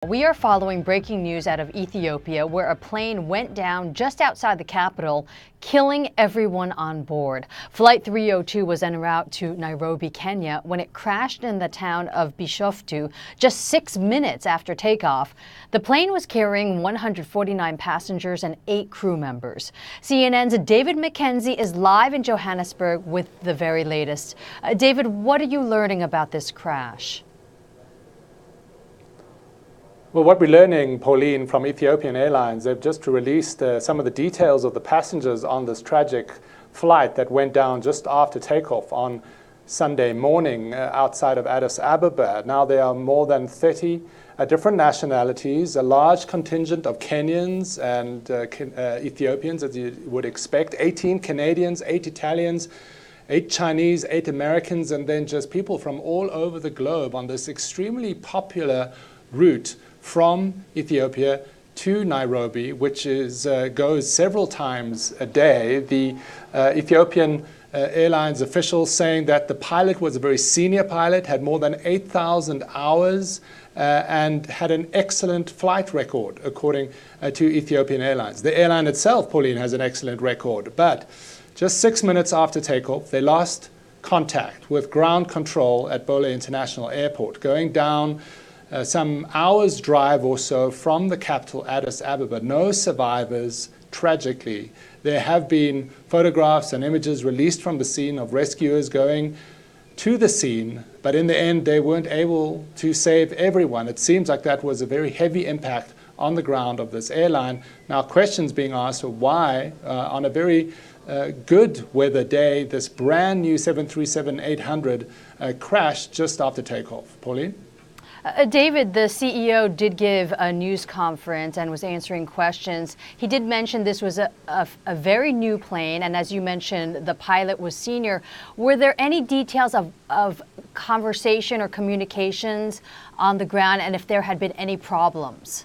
We are following breaking news out of Ethiopia, where a plane went down just outside the capital, killing everyone on board. Flight 302 was en route to Nairobi, Kenya, when it crashed in the town of Bishoftu just 6 minutes after takeoff. The plane was carrying 149 passengers and 8 crew members. CNN's David Mackenzie is live in Johannesburg with the very latest. David, what are you learning about this crash? Well, what we're learning, Pauline, from Ethiopian Airlines, they've just released some of the details of the passengers on this tragic flight that went down just after takeoff on Sunday morning outside of Addis Ababa. Now there are more than 30 different nationalities, a large contingent of Kenyans and Ethiopians, as you would expect, 18 Canadians, 8 Italians, 8 Chinese, 8 Americans, and then just people from all over the globe on this extremely popular route from Ethiopia to Nairobi, which goes several times a day. The Ethiopian Airlines officials saying that the pilot was a very senior pilot, had more than 8,000 hours, and had an excellent flight record, according to Ethiopian Airlines. The airline itself, Pauline, has an excellent record, but just 6 minutes after takeoff, they lost contact with ground control at Bole International Airport, going down some hours drive or so from the capital, Addis Ababa. No survivors, tragically. There have been photographs and images released from the scene of rescuers going to the scene, but in the end they weren't able to save everyone. It seems like that was a very heavy impact on the ground of this airline. Now questions being asked are why, on a very good weather day, this brand new 737-800 crashed just after takeoff. Pauline? David, the CEO did give a news conference and was answering questions. He did mention this was a very new plane, and as you mentioned, the pilot was senior. Were there any details of conversation or communications on the ground, and if there had been any problems?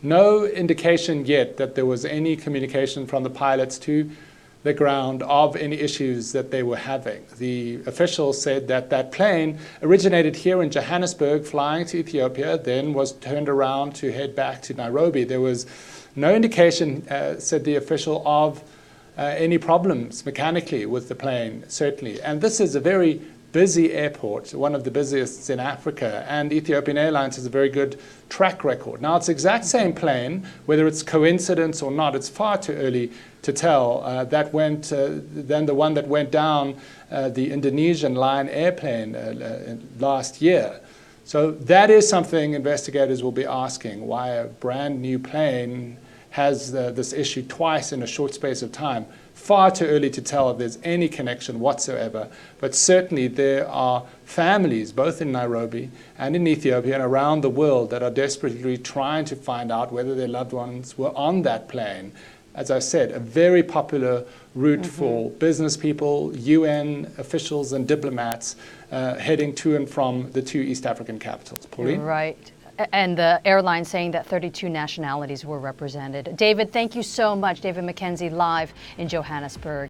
No indication yet that there was any communication from the pilots to the ground of any issues that they were having. The officials said that that plane originated here in Johannesburg, flying to Ethiopia, then was turned around to head back to Nairobi. There was no indication, said the official, of any problems mechanically with the plane, certainly. And this is a very busy airport, one of the busiest in Africa, and Ethiopian Airlines has a very good track record. Now, it's the exact same plane, whether it's coincidence or not, it's far too early to tell. Then the one that went down, the Indonesian Lion airplane last year. So that is something investigators will be asking, why a brand new plane has this issue twice in a short space of time. Far too early to tell if there's any connection whatsoever, but certainly there are families both in Nairobi and in Ethiopia and around the world that are desperately trying to find out whether their loved ones were on that plane. As I said, a very popular route for business people, UN officials and diplomats heading to and from the 2 East African capitals. Pauline? Right. And the airline saying that 32 nationalities were represented. David, thank you so much. David Mackenzie live in Johannesburg.